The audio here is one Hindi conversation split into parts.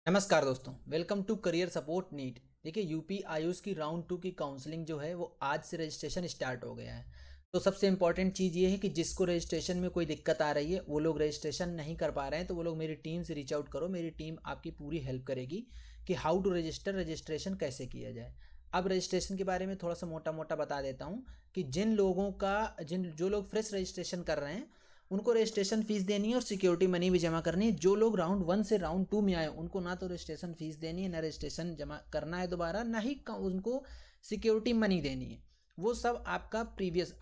नमस्कार दोस्तों, welcome to career support NEET. देखिए, यूपी आयुष की राउंड 2 की काउंसलिंग जो है वो आज से रजिस्ट्रेशन स्टार्ट हो गया है। तो सबसे इम्पॉर्टेंट चीज़ ये है कि जिसको रजिस्ट्रेशन में कोई दिक्कत आ रही है, वो लोग रजिस्ट्रेशन नहीं कर पा रहे हैं, तो वो लोग मेरी टीम से रीच आउट करो। मेरी टीम आपकी पूरी हेल्प करेगी कि हाउ टू रजिस्ट्रेशन कैसे किया जाए। अब रजिस्ट्रेशन के बारे में थोड़ा सा मोटा मोटा बता देता हूँ कि जिन जो लोग फ्रेश रजिस्ट्रेशन कर रहे हैं उनको रजिस्ट्रेशन फीस देनी है और सिक्योरिटी मनी भी जमा करनी है। जो लोग राउंड 1 से राउंड 2 में आए उनको ना तो रजिस्ट्रेशन फीस देनी है, ना रजिस्ट्रेशन जमा करना है दोबारा, ना ही उनको सिक्योरिटी मनी देनी है। वो सब आपका प्रीवियस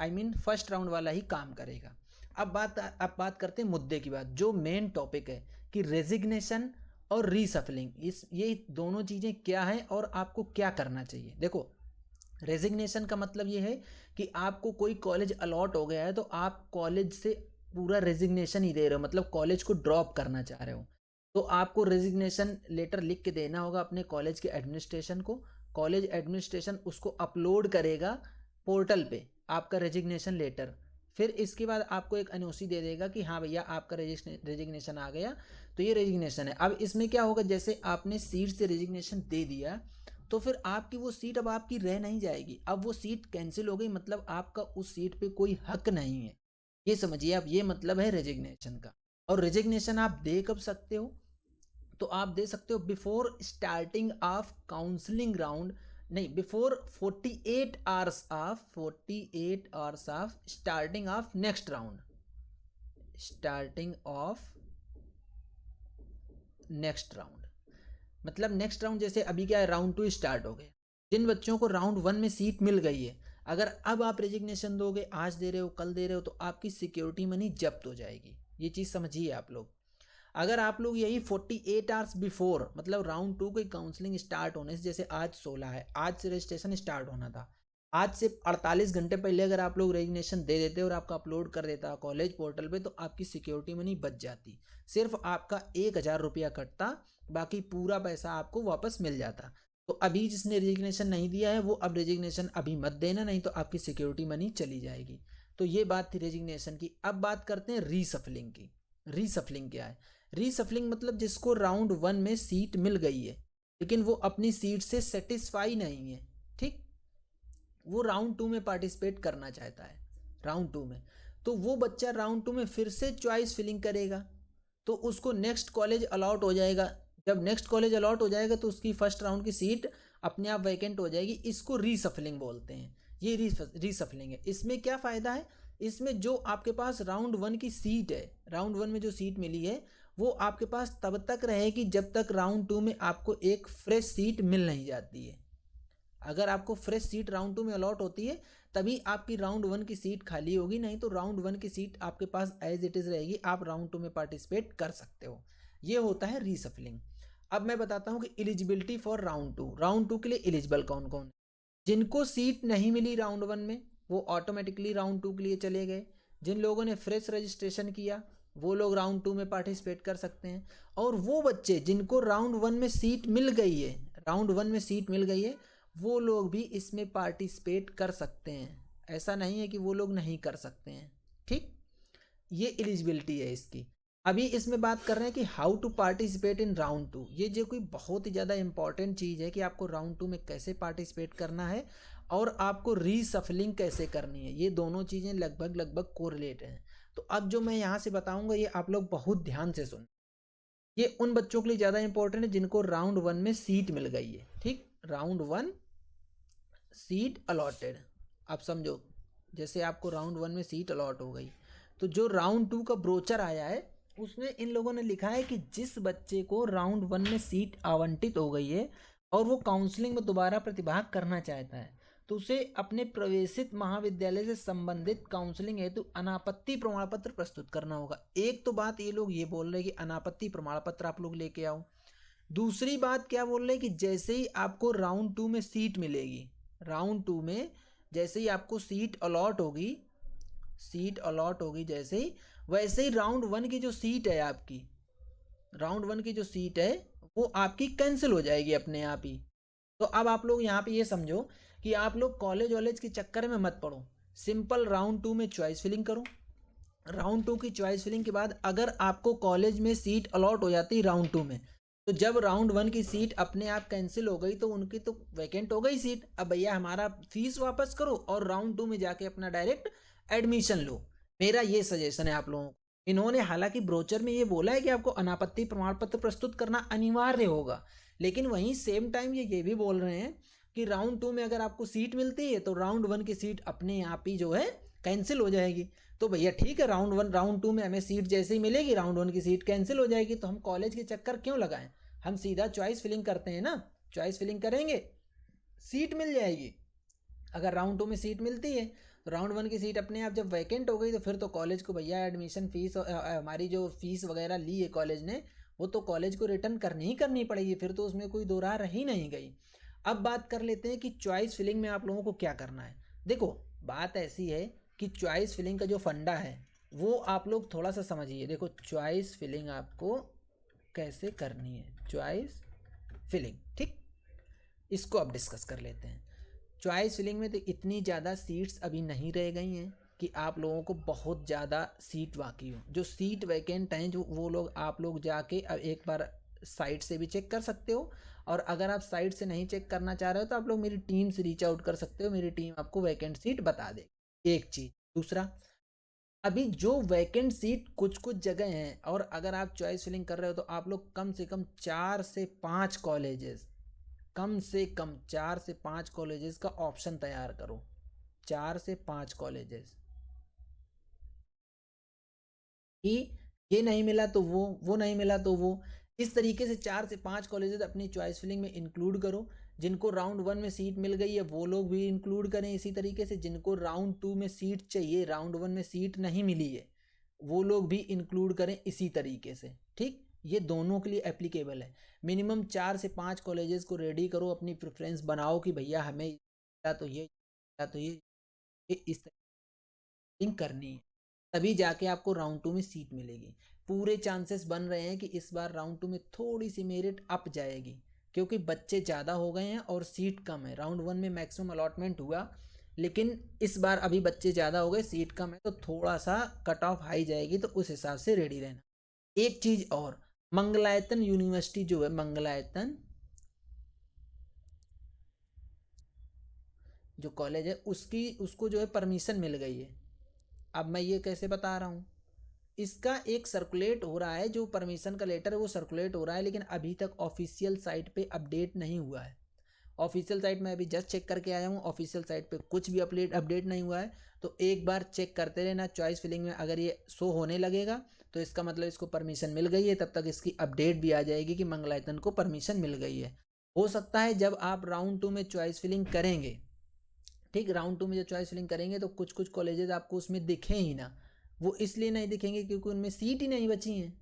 फर्स्ट राउंड वाला ही काम करेगा। अब बात करते हैं मुद्दे की बात, जो मेन टॉपिक है कि रेजिग्नेशन और रीसफलिंग, ये दोनों चीज़ें क्या हैं और आपको क्या करना चाहिए। देखो, रेजिग्नेशन का मतलब ये है कि आपको कोई कॉलेज अलॉट हो गया है तो आप कॉलेज से पूरा रेजिग्नेशन ही दे रहे हो, मतलब कॉलेज को ड्रॉप करना चाह रहे हो, तो आपको रेजिग्नेशन लेटर लिख के देना होगा अपने कॉलेज के एडमिनिस्ट्रेशन को। कॉलेज एडमिनिस्ट्रेशन उसको अपलोड करेगा पोर्टल पे, आपका रेजिग्नेशन लेटर। फिर इसके बाद आपको एक एनओसी दे देगा कि हाँ भैया आपका रेजिग्नेशन आ गया। तो ये रेजिग्नेशन है। अब इसमें क्या होगा, जैसे आपने सीट से रेजिग्नेशन दे दिया तो फिर आपकी वो सीट अब आपकी रह नहीं जाएगी, अब वो सीट कैंसिल हो गई, मतलब आपका उस सीट पे कोई हक नहीं है। ये समझिए, आप ये मतलब है रेजिग्नेशन का। और रेजिग्नेशन आप दे कब सकते हो, तो आप दे सकते हो before starting of counselling round, नहीं, before 48 hours of starting of next round, starting of next round. मतलब नेक्स्ट राउंड, जैसे अभी क्या है, राउंड 2 स्टार्ट हो गया। जिन बच्चों को राउंड 1 में सीट मिल गई है, अगर अब आप रेजिग्नेशन दोगे, आज दे रहे हो कल दे रहे हो, तो आपकी सिक्योरिटी मनी जब्त हो जाएगी। ये चीज़ समझिए आप लोग। अगर आप लोग यही 48 आवर्स बिफोर, मतलब राउंड 2 की काउंसलिंग स्टार्ट होने से, जैसे आज 16 है, आज से रजिस्ट्रेशन स्टार्ट होना था, आज से 48 घंटे पहले अगर आप लोग रेजिग्नेशन दे देते और आपका अपलोड कर देता कॉलेज पोर्टल पे, तो आपकी सिक्योरिटी मनी बच जाती। सिर्फ आपका 1,000 रुपया कटता, बाकी पूरा पैसा आपको वापस मिल जाता। तो अभी जिसने रेजिग्नेशन नहीं दिया है वो अब रेजिग्नेशन अभी मत देना, नहीं तो आपकी सिक्योरिटी मनी चली जाएगी। तो ये बात थी रेजिग्नेशन की। अब बात करते हैं रीसफलिंग की। रीसफलिंग क्या है? रीसफलिंग मतलब जिसको राउंड 1 में सीट मिल गई है लेकिन वो अपनी सीट से सेटिस्फाई नहीं है, ठीक, वो राउंड 2 में पार्टिसिपेट करना चाहता है राउंड 2 में, तो वो बच्चा राउंड 2 में फिर से चॉइस फिलिंग करेगा, तो उसको नेक्स्ट कॉलेज अलॉट हो जाएगा। जब नेक्स्ट कॉलेज अलॉट हो जाएगा तो उसकी फर्स्ट राउंड की सीट अपने आप वैकेंट हो जाएगी। इसको रीसफलिंग बोलते हैं। ये रीसफलिंग है। इसमें क्या फ़ायदा है, इसमें जो आपके पास राउंड 1 की सीट है, राउंड 1 में जो सीट मिली है वो आपके पास तब तक रहेगी जब तक राउंड 2 में आपको एक फ्रेश सीट मिल नहीं जाती है। अगर आपको फ्रेश सीट राउंड 2 में अलॉट होती है तभी आपकी राउंड 1 की सीट खाली होगी, नहीं तो राउंड 1 की सीट आपके पास एज इट इज़ रहेगी, आप राउंड 2 में पार्टिसिपेट कर सकते हो। ये होता है रीसफलिंग। अब मैं बताता हूँ कि एलिजिबिलिटी फॉर राउंड 2 के लिए एलिजिबल कौन कौन है। जिनको सीट नहीं मिली राउंड 1 में वो ऑटोमेटिकली राउंड 2 के लिए चले गए। जिन लोगों ने फ्रेश रजिस्ट्रेशन किया वो लोग राउंड 2 में पार्टिसिपेट कर सकते हैं। और वो बच्चे जिनको राउंड 1 में सीट मिल गई है, राउंड 1 में सीट मिल गई है, वो लोग भी इसमें पार्टिसिपेट कर सकते हैं। ऐसा नहीं है कि वो लोग नहीं कर सकते हैं, ठीक। ये एलिजिबिलिटी है इसकी। अभी इसमें बात कर रहे हैं कि how to participate in round 2। ये जो कोई बहुत ही ज़्यादा इंपॉर्टेंट चीज़ है कि आपको राउंड 2 में कैसे पार्टिसिपेट करना है और आपको रीसफलिंग कैसे करनी है। ये दोनों चीज़ें लगभग लगभग कोरिलेट हैं। तो अब जो मैं यहाँ से बताऊँगा ये आप लोग बहुत ध्यान से सुन। ये उन बच्चों के लिए ज़्यादा इंपॉर्टेंट है जिनको राउंड 1 में सीट मिल गई है, ठीक। राउंड 1 सीट अलॉटेड, आप समझो, जैसे आपको राउंड 1 में सीट अलॉट हो गई तो जो राउंड 2 का ब्रोचर आया है उसमें इन लोगों ने लिखा है कि जिस बच्चे को राउंड 1 में सीट आवंटित हो गई है और वो काउंसलिंग में दोबारा प्रतिभाग करना चाहता है तो उसे अपने प्रवेशित महाविद्यालय से संबंधित काउंसलिंग हेतु अनापत्ति प्रमाण पत्र प्रस्तुत करना होगा। एक तो बात ये लोग ये बोल रहे हैं कि अनापत्ति प्रमाण पत्र आप लोग लेके आओ। दूसरी बात क्या बोल रहे हैं कि जैसे ही आपको राउंड 2 में सीट मिलेगी, राउंड 2 में जैसे ही आपको सीट अलॉट होगी जैसे ही, वैसे ही राउंड 1 की जो सीट है आपकी, राउंड 1 की जो सीट है वो आपकी कैंसिल हो जाएगी अपने आप ही। तो अब आप लोग यहाँ पे ये समझो कि आप लोग कॉलेज वॉलेज के चक्कर में मत पड़ो। सिंपल राउंड 2 में चॉइस फिलिंग करो। राउंड 2 की चॉइस फिलिंग के बाद अगर आपको कॉलेज में सीट अलॉट हो जाती है राउंड 2 में, तो जब राउंड 1 की सीट अपने आप कैंसिल हो गई तो उनकी तो वैकेंट हो गई सीट। अब भैया हमारा फीस वापस करो और राउंड 2 में जाके अपना डायरेक्ट एडमिशन लो। मेरा ये सजेशन है आप लोगों को। इन्होंने हालांकि ब्रोचर में ये बोला है कि आपको अनापत्ति प्रमाण पत्र प्रस्तुत करना अनिवार्य होगा, लेकिन वहीं सेम टाइम ये भी बोल रहे हैं कि राउंड 2 में अगर आपको सीट मिलती है तो राउंड 1 की सीट अपने आप ही जो है कैंसिल हो जाएगी। तो भैया ठीक है, राउंड 2 में हमें सीट जैसे ही मिलेगी राउंड 1 की सीट कैंसिल हो जाएगी, तो हम कॉलेज के चक्कर क्यों लगाएं? हम सीधा चॉइस फिलिंग करते हैं ना, चॉइस फिलिंग करेंगे, सीट मिल जाएगी। अगर राउंड 2 में सीट मिलती है तो राउंड 1 की सीट अपने आप जब वैकेंट हो गई तो फिर तो कॉलेज को भैया एडमिशन फीस, हमारी जो फीस वगैरह ली है कॉलेज ने, वो तो कॉलेज को रिटर्न करनी ही करनी पड़ेगी, फिर तो उसमें कोई दो राह रही नहीं गई। अब बात कर लेते हैं कि चॉइस फिलिंग में आप लोगों को क्या करना है। देखो बात ऐसी है कि चॉइस फिलिंग का जो फंडा है वो आप लोग थोड़ा सा समझिए। देखो चॉइस फिलिंग आपको कैसे करनी है, चॉइस फिलिंग, ठीक, इसको अब डिस्कस कर लेते हैं। चॉइस फिलिंग में तो इतनी ज़्यादा सीट्स अभी नहीं रह गई हैं कि आप लोगों को बहुत ज़्यादा सीट बाकी हो। जो सीट वैकेंट हैं जो वो लोग आप लोग जाके अब एक बार साइट से भी चेक कर सकते हो, और अगर आप साइट से नहीं चेक करना चाह रहे हो तो आप लोग मेरी टीम से रीच आउट कर सकते हो, मेरी टीम आपको वैकेंट सीट बता देगी। एक चीज़। दूसरा, अभी जो वैकेंट सीट कुछ कुछ जगह हैं और अगर आप चॉइस फिलिंग कर रहे हो तो आप लोग कम से कम 4 से 5 कॉलेजेस, कम से कम 4 से 5 कॉलेजेस का ऑप्शन तैयार करो। 4 से 5 कॉलेजेस कि ये नहीं मिला तो वो नहीं मिला तो वो, इस तरीके से 4 से 5 कॉलेजेस अपनी चॉइस फिलिंग में इंक्लूड करो। जिनको राउंड 1 में सीट मिल गई है वो लोग भी इंक्लूड करें इसी तरीके से। जिनको राउंड 2 में सीट चाहिए, राउंड 1 में सीट नहीं मिली है, वो लोग भी इंक्लूड करें इसी तरीके से, ठीक। ये दोनों के लिए एप्लीकेबल है। मिनिमम 4 से 5 कॉलेजेस को रेडी करो, अपनी प्रेफरेंस बनाओ कि भैया हमें या तो ये इस तरीके करनी है, तभी जाके आपको राउंड 2 में सीट मिलेगी। पूरे चांसेस बन रहे हैं कि इस बार राउंड 2 में थोड़ी सी मेरिट अप जाएगी, क्योंकि बच्चे ज़्यादा हो गए हैं और सीट कम है। राउंड 1 में मैक्सिमम अलॉटमेंट हुआ, लेकिन इस बार अभी बच्चे ज़्यादा हो गए, सीट कम है, तो थोड़ा सा कट ऑफ हाई जाएगी, तो उस हिसाब से रेडी रहना। एक चीज़ और, मंगलायतन यूनिवर्सिटी जो है, मंगलायतन जो कॉलेज है उसको जो है परमिशन मिल गई है। अब मैं ये कैसे बता रहा हूँ, इसका एक सर्कुलेट हो रहा है, जो परमिशन का लेटर है वो सर्कुलेट हो रहा है, लेकिन अभी तक ऑफिशियल साइट पे अपडेट नहीं हुआ है। ऑफिशियल साइट में अभी जस्ट चेक करके आया हूँ, ऑफिशियल साइट पे कुछ भी अपडेट नहीं हुआ है। तो एक बार चेक करते रहना चॉइस फिलिंग में, अगर ये शो होने लगेगा तो इसका मतलब इसको परमिशन मिल गई है, तब तक इसकी अपडेट भी आ जाएगी कि मंगलायतन को परमिशन मिल गई है। हो सकता है जब आप राउंड 2 में चॉइस फिलिंग करेंगे, ठीक, राउंड 2 में जब चॉइस फिलिंग करेंगे तो कुछ कुछ कॉलेजेस आपको उसमें दिखें ही ना। वो इसलिए नहीं दिखेंगे क्योंकि उनमें सीट ही नहीं बची हैं।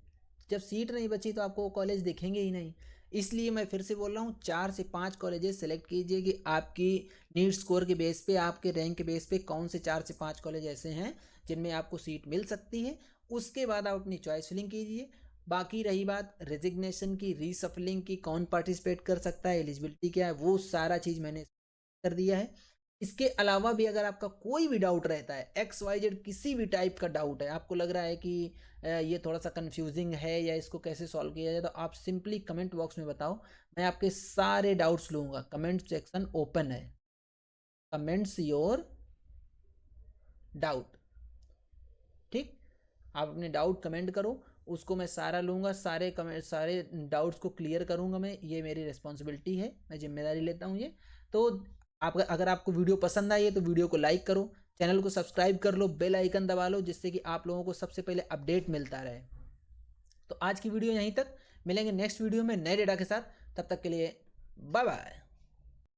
जब सीट नहीं बची तो आपको वो कॉलेज दिखेंगे ही नहीं। इसलिए मैं फिर से बोल रहा हूँ, 4 से 5 कॉलेजेस सेलेक्ट कीजिए कि आपकी नीट स्कोर के बेस पे, आपके रैंक के बेस पे कौन से 4 से 5 कॉलेज ऐसे हैं जिनमें आपको सीट मिल सकती है। उसके बाद आप अपनी चॉइस फिलिंग कीजिए। बाकी रही बात रेजिग्नेशन की, रीसफलिंग की, कौन पार्टिसिपेट कर सकता है, एलिजिबिलिटी क्या है, वो सारा चीज़ मैंने कर दिया है। इसके अलावा भी अगर आपका कोई भी डाउट रहता है, XYZ किसी भी टाइप का डाउट है, आपको लग रहा है कि ये थोड़ा सा कंफ्यूजिंग है या इसको कैसे सॉल्व किया जाए, तो आप सिंपली कमेंट बॉक्स में बताओ, मैं आपके सारे डाउट्स लूँगा। कमेंट सेक्शन ओपन है, कमेंट्स योर डाउट, ठीक। आप अपने डाउट कमेंट करो, उसको मैं सारा लूँगा, सारे कमेंट, सारे डाउट्स को क्लियर करूँगा मैं, ये मेरी रिस्पॉन्सिबिलिटी है, मैं जिम्मेदारी लेता हूँ ये। तो आप, अगर आपको वीडियो पसंद आई है तो वीडियो को लाइक करो, चैनल को सब्सक्राइब कर लो, बेल आइकन दबा लो, जिससे कि आप लोगों को सबसे पहले अपडेट मिलता रहे। तो आज की वीडियो यहीं तक, मिलेंगे नेक्स्ट वीडियो में नए डेटा के साथ, तब तक के लिए बाय बाय।